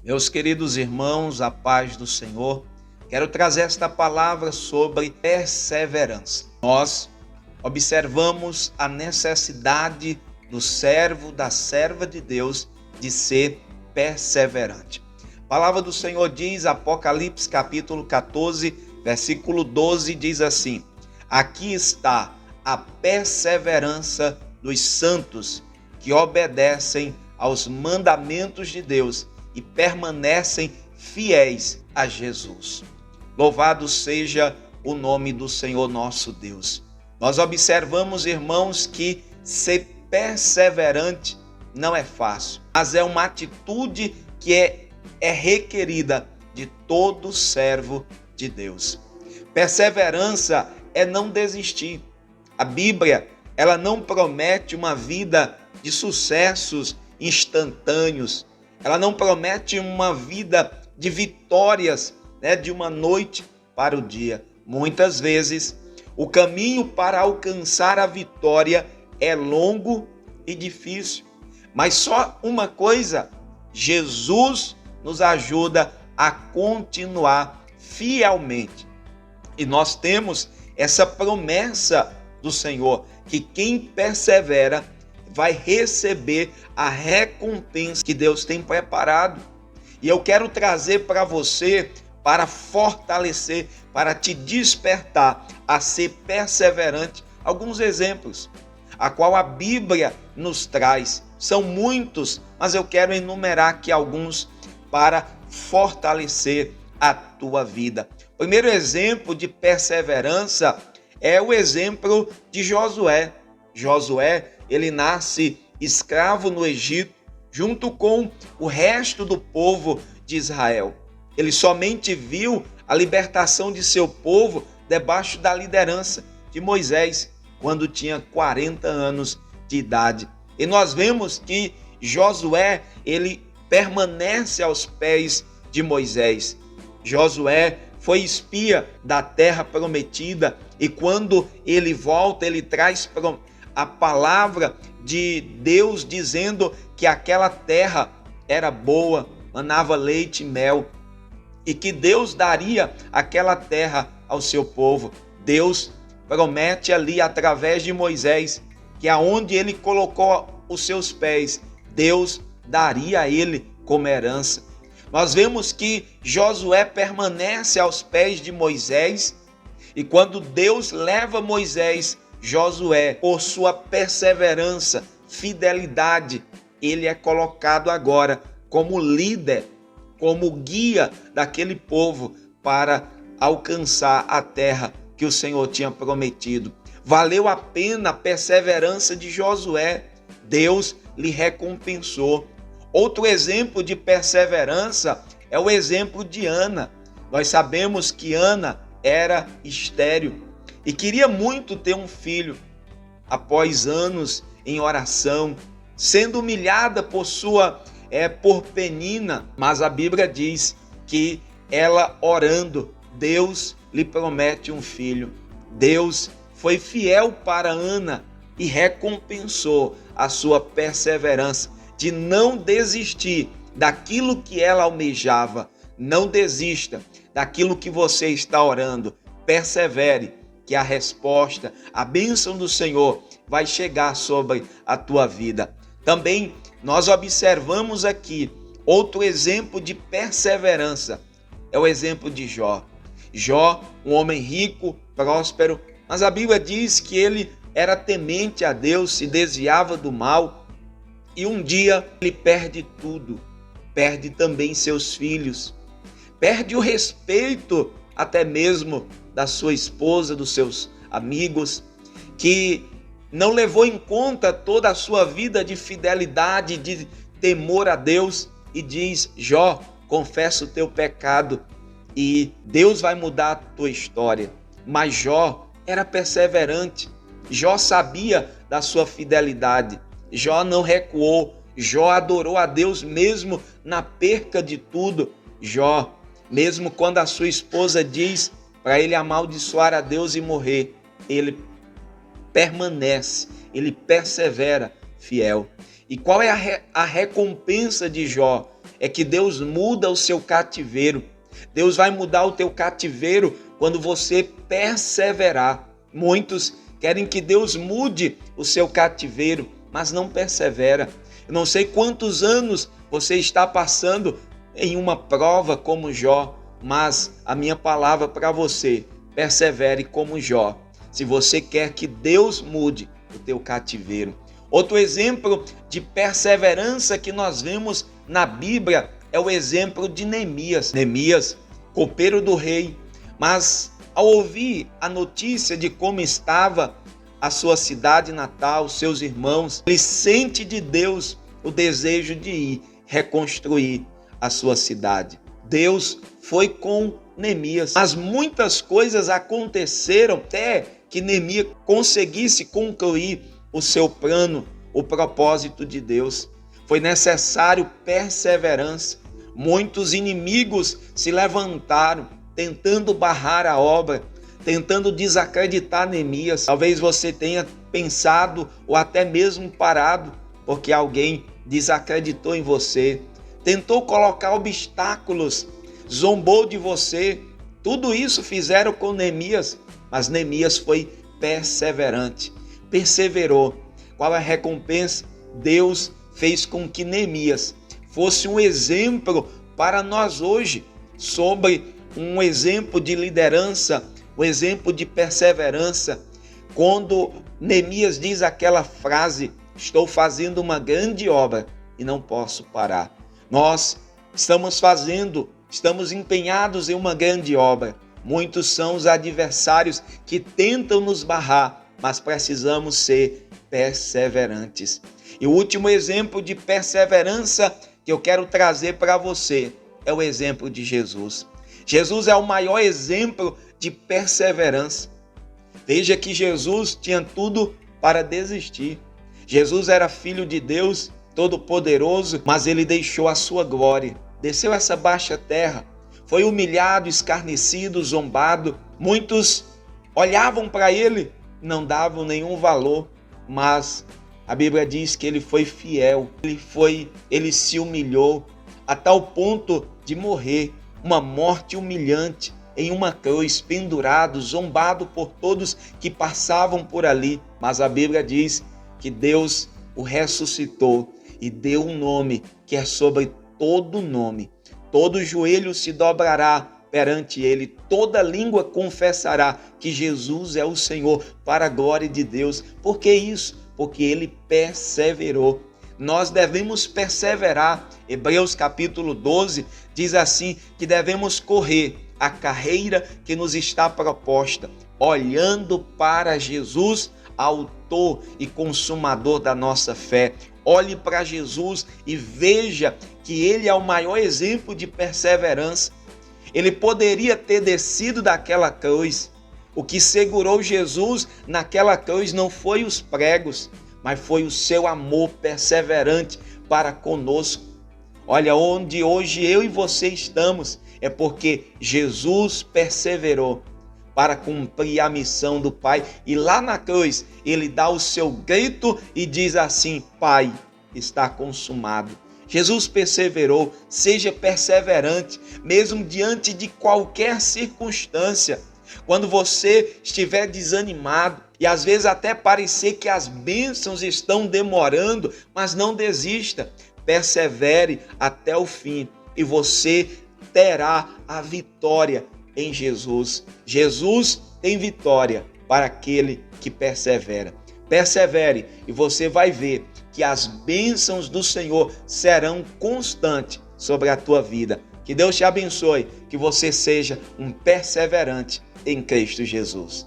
Meus queridos irmãos, a paz do Senhor, quero trazer esta palavra sobre perseverança. Nós observamos a necessidade do servo, da serva de Deus, de ser perseverante. A palavra do Senhor diz, Apocalipse capítulo 14, versículo 12, diz assim: aqui está a perseverança dos santos que obedecem aos mandamentos de Deus e permanecem fiéis a Jesus. Louvado seja o nome do Senhor nosso Deus. Nós observamos, irmãos, que ser perseverante não é fácil, mas é uma atitude que é requerida de todo servo de Deus. Perseverança é não desistir. A Bíblia, ela não promete uma vida de sucessos instantâneos. Ela não promete uma vida de vitórias, de uma noite para o dia. Muitas vezes, o caminho para alcançar a vitória é longo e difícil. Mas só uma coisa, Jesus nos ajuda a continuar fielmente. E nós temos essa promessa do Senhor, que quem persevera vai receber a recompensa que Deus tem preparado. E eu quero trazer para você, para fortalecer, para te despertar a ser perseverante, alguns exemplos, a qual a Bíblia nos traz. São muitos, mas eu quero enumerar aqui alguns para fortalecer a tua vida. O primeiro exemplo de perseverança é o exemplo de Josué. Josué, ele nasce escravo no Egito, junto com o resto do povo de Israel. Ele somente viu a libertação de seu povo debaixo da liderança de Moisés, quando tinha 40 anos de idade. E nós vemos que Josué, ele permanece aos pés de Moisés. Josué foi espia da terra prometida e quando ele volta, ele traz a palavra de Deus dizendo que aquela terra era boa, manava leite e mel e que Deus daria aquela terra ao seu povo. Deus promete ali através de Moisés que aonde ele colocou os seus pés, Deus daria a ele como herança. Nós vemos que Josué permanece aos pés de Moisés e quando Deus leva Moisés, Josué, por sua perseverança, fidelidade, ele é colocado agora como líder, como guia daquele povo para alcançar a terra que o Senhor tinha prometido. Valeu a pena a perseverança de Josué. Deus lhe recompensou. Outro exemplo de perseverança é o exemplo de Ana. Nós sabemos que Ana era estéril e queria muito ter um filho. Após anos em oração, sendo humilhada por Penina, mas a Bíblia diz que ela orando, Deus lhe promete um filho. Deus foi fiel para Ana e recompensou a sua perseverança de não desistir daquilo que ela almejava. Não desista daquilo que você está orando. Persevere, que a resposta, a bênção do Senhor vai chegar sobre a tua vida. Também nós observamos aqui outro exemplo de perseverança. É o exemplo de Jó. Jó, um homem rico, próspero, mas a Bíblia diz que ele era temente a Deus, se desviava do mal e um dia ele perde tudo. Perde também seus filhos. Perde o respeito até mesmo da sua esposa, dos seus amigos, que não levou em conta toda a sua vida de fidelidade, de temor a Deus, e diz: Jó, confessa o teu pecado e Deus vai mudar a tua história. Mas Jó era perseverante, Jó sabia da sua fidelidade, Jó não recuou, Jó adorou a Deus mesmo na perca de tudo. Jó, mesmo quando a sua esposa diz para ele amaldiçoar a Deus e morrer, ele permanece, ele persevera fiel. E qual é a recompensa de Jó? é que Deus muda o seu cativeiro. Deus vai mudar o teu cativeiro quando você perseverar. Muitos querem que Deus mude o seu cativeiro, mas não persevera. Eu não sei quantos anos você está passando em uma prova como Jó, mas a minha palavra para você: persevere como Jó, se você quer que Deus mude o teu cativeiro. Outro exemplo de perseverança que nós vemos na Bíblia é o exemplo de Neemias. Neemias, copeiro do rei, mas ao ouvir a notícia de como estava a sua cidade natal, seus irmãos, ele sente de Deus o desejo de ir reconstruir a sua cidade. Deus foi com Neemias, mas muitas coisas aconteceram até que Neemias conseguisse concluir o seu plano, o propósito de Deus. Foi necessário perseverança. Muitos inimigos se levantaram tentando barrar a obra, tentando desacreditar Neemias. Talvez você tenha pensado ou até mesmo parado porque alguém desacreditou em você, tentou colocar obstáculos, zombou de você. Tudo isso fizeram com Neemias, mas Neemias foi perseverante, perseverou. Qual é a recompensa? Deus fez com que Neemias fosse um exemplo para nós hoje, sobre um exemplo de liderança, um exemplo de perseverança. Quando Neemias diz aquela frase: estou fazendo uma grande obra e não posso parar. Nós estamos empenhados em uma grande obra. Muitos são os adversários que tentam nos barrar, mas precisamos ser perseverantes. E o último exemplo de perseverança que eu quero trazer para você é o exemplo de Jesus. Jesus é o maior exemplo de perseverança. Veja que Jesus tinha tudo para desistir. Jesus era filho de Deus Todo-Poderoso, mas ele deixou a sua glória, desceu essa baixa terra, foi humilhado, escarnecido, zombado. Muitos olhavam para ele, não davam nenhum valor, mas a Bíblia diz que ele foi fiel, ele se humilhou a tal ponto de morrer, uma morte humilhante, em uma cruz, pendurado, zombado por todos que passavam por ali. Mas a Bíblia diz que Deus o ressuscitou e deu um nome que é sobre todo nome. Todo joelho se dobrará perante ele, toda língua confessará que Jesus é o Senhor, para a glória de Deus. Por que isso? Porque ele perseverou. Nós devemos perseverar. Hebreus capítulo 12 diz assim, que devemos correr a carreira que nos está proposta, olhando para Jesus, autor e consumador da nossa fé. Olhe para Jesus e veja que ele é o maior exemplo de perseverança. Ele poderia ter descido daquela cruz. O que segurou Jesus naquela cruz não foi os pregos, mas foi o seu amor perseverante para conosco. Olha, onde hoje eu e você estamos, é porque Jesus perseverou para cumprir a missão do Pai. E lá na cruz, ele dá o seu grito e diz assim: Pai, está consumado. Jesus perseverou. Seja perseverante, mesmo diante de qualquer circunstância. Quando você estiver desanimado e às vezes até parecer que as bênçãos estão demorando, mas não desista. Persevere até o fim e você terá a vitória em Jesus. Jesus tem vitória para aquele que persevera. Persevere e você vai ver que as bênçãos do Senhor serão constantes sobre a tua vida. Que Deus te abençoe, que você seja um perseverante em Cristo Jesus.